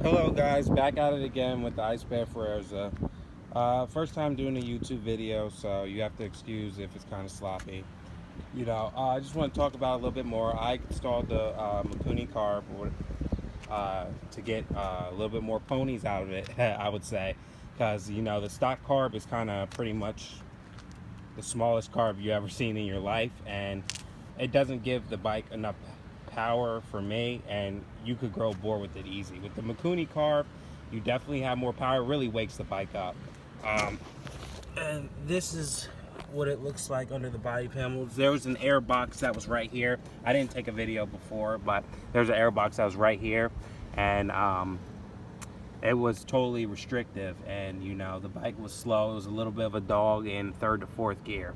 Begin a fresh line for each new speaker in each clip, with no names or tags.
Hello guys, back at it again with the Ice Bear Fuerza. First time doing a YouTube video, so you have to excuse if it's kind of sloppy. I just want to talk about a little bit more. I installed the Mikuni carb to get a little bit more ponies out of it, I would say. Because, the stock carb is kind of pretty much the smallest carb you ever seen in your life, and it doesn't give the bike enough power for me, and you could grow bored with it easy. With the Mikuni carb, you definitely have more power. It really wakes the bike up. And this is what it looks like under the body panels. There was an air box that was right here. I didn't take a video before, but there's an air box that was right here, and it was totally restrictive, and the bike was slow. It was a little bit of a dog in third to fourth gear.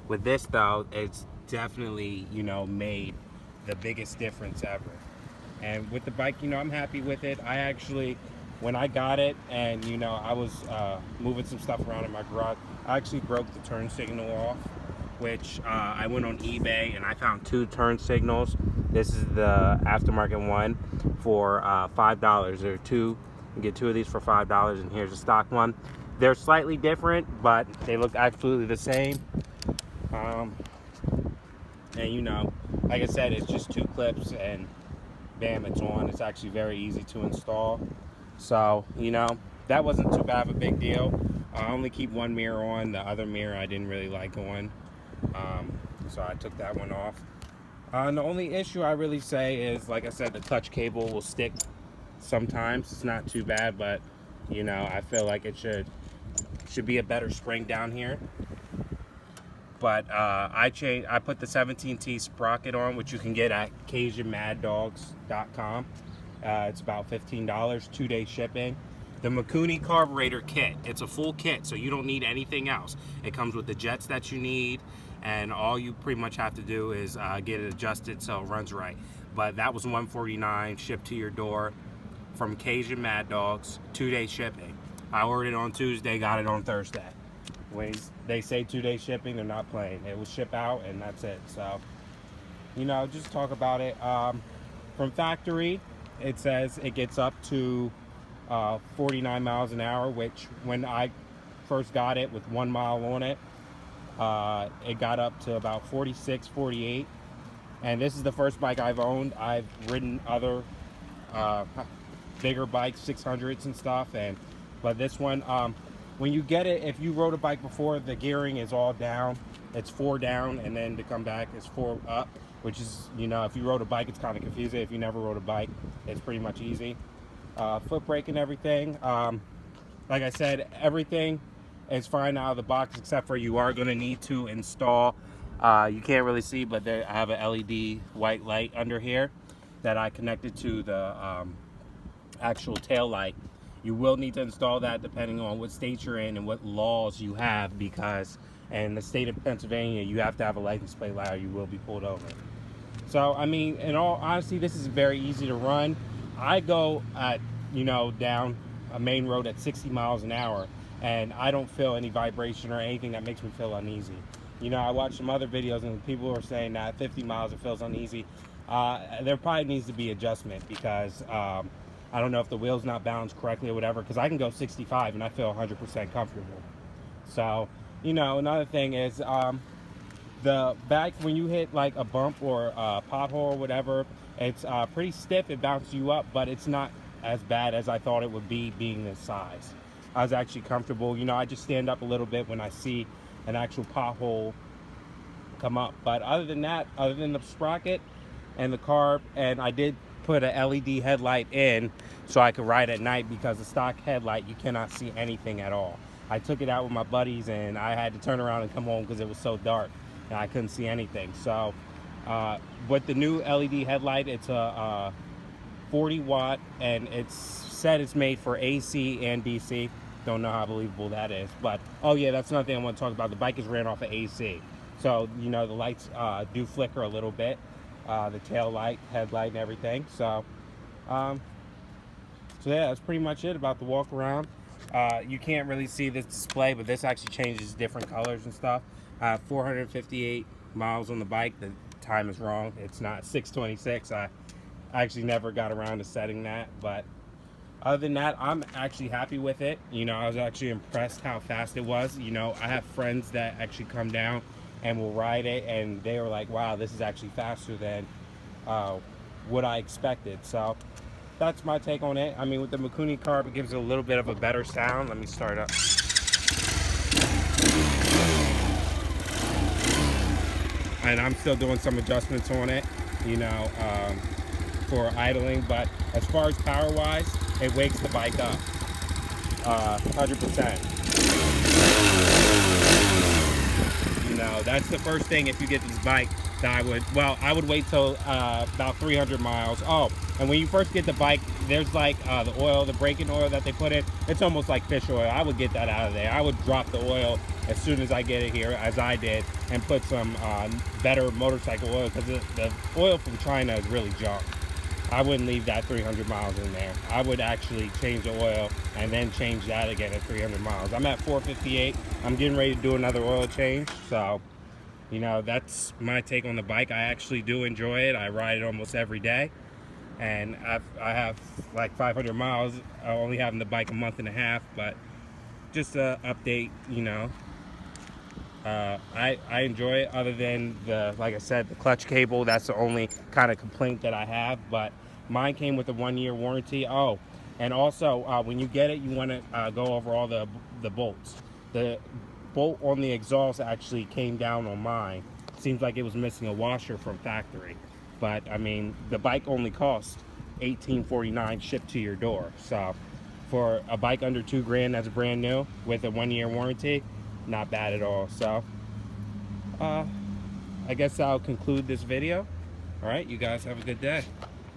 With this though, it's definitely made the biggest difference ever. And with the bike, I'm happy with it. I actually, when I got it, and I was moving some stuff around in my garage, I actually broke the turn signal off, which I went on eBay and I found 2 turn signals. This is the aftermarket one for $5. There are 2. You get 2 of these for $5, and here's the stock one. They're slightly different, but they look absolutely the same. And like I said, it's just 2 clips and bam, it's on. It's actually very easy to install. So, that wasn't too bad of a big deal. I only keep one mirror on. The other mirror I didn't really like on. So I took that one off. And the only issue I really say is, like I said, the clutch cable will stick sometimes. It's not too bad, but I feel like it should be a better spring down here. But I put the 17T sprocket on, which you can get at CajunMadDogs.com. It's about $15, 2-day shipping. The Mikuni carburetor kit, it's a full kit, so you don't need anything else. It comes with the jets that you need, and all you pretty much have to do is get it adjusted so it runs right. But that was $149 shipped to your door from Cajun Mad Dogs, 2-day shipping. I ordered it on Tuesday, got it on Thursday. When they say 2-day shipping, they're not playing. It will ship out, and that's it. So, just talk about it. From factory, it says it gets up to 49 miles an hour, which when I first got it with 1 mile on it, it got up to about 46, 48. And this is the first bike I've owned. I've ridden other bigger bikes, 600s and stuff, but this one, when you get it, if you rode a bike before, the gearing is all down. It's 4 down, and then to come back is 4 up, which is, if you rode a bike, it's kind of confusing. If you never rode a bike, it's pretty much easy. Foot brake and everything. Like I said, everything is fine out of the box, except for you are going to need to install, you can't really see, but I have an LED white light under here that I connected to the actual tail light. You will need to install that depending on what state you're in and what laws you have, because in the state of Pennsylvania, you have to have a license plate light or you will be pulled over. So, I mean, in all honesty, this is very easy to run. I go at, down a main road at 60 miles an hour, and I don't feel any vibration or anything that makes me feel uneasy. I watched some other videos and people were saying that at 50 miles it feels uneasy. There probably needs to be adjustment, because I don't know if the wheel's not balanced correctly or whatever, because I can go 65 and I feel 100% comfortable. So, another thing is the back, when you hit like a bump or a pothole or whatever, it's pretty stiff. It bounces you up, but it's not as bad as I thought it would be, being this size. I was actually comfortable. I just stand up a little bit when I see an actual pothole come up. But other than that, other than the sprocket and the carb, and I did put an LED headlight in so I could ride at night, because the stock headlight, you cannot see anything at all. I took it out with my buddies and I had to turn around and come home because it was so dark and I couldn't see anything. So with the new LED headlight, it's a 40 watt, and it's said it's made for AC and DC. Don't know how believable that is, but oh yeah, that's another thing I want to talk about. The bike is ran off of AC, so the lights do flicker a little bit, the tail light, headlight, and everything. So yeah, that's pretty much it about the walk around. You can't really see this display, but this actually changes different colors and stuff. 458 miles on the bike. The time is wrong. It's not 6:26. I actually never got around to setting that, but Other than that, I'm actually happy with it. You know, I was actually impressed how fast it was. You know, I have friends that actually come down and will ride it, and they were like, wow, this is actually faster than what I expected. So that's my take on it. I mean, with the Mikuni carb, it gives it a little bit of a better sound. Let me start up. And I'm still doing some adjustments on it, you know, for idling. But as far as power wise, it wakes the bike up 100%. You know, that's the first thing if you get this bike that I would wait till about 300 miles. Oh, and when you first get the bike, there's like the oil, the braking oil that they put in. It's almost like fish oil. I would get that out of there. I would drop the oil as soon as I get it here, as I did, and put some better motorcycle oil, because the oil from China is really junk. I wouldn't leave that 300 miles in there. I would actually change the oil and then change that again at 300 miles. I'm at 458. I'm getting ready to do another oil change. So, you know, that's my take on the bike. I actually do enjoy it. I ride it almost every day. And I have like 500 miles, only having the bike a month and a half. But just a update, you know. I enjoy it, other than like I said, the clutch cable. That's the only kind of complaint that I have, but mine came with a 1-year warranty. Oh, and also when you get it, you want to go over all the bolts. The bolt on the exhaust actually came down on mine. Seems like it was missing a washer from factory, but I mean, the bike only cost $18.49 shipped to your door. So for a bike under $2,000 that's brand new with a 1-year warranty, not bad at all. So I guess I'll conclude this video. All right, you guys have a good day.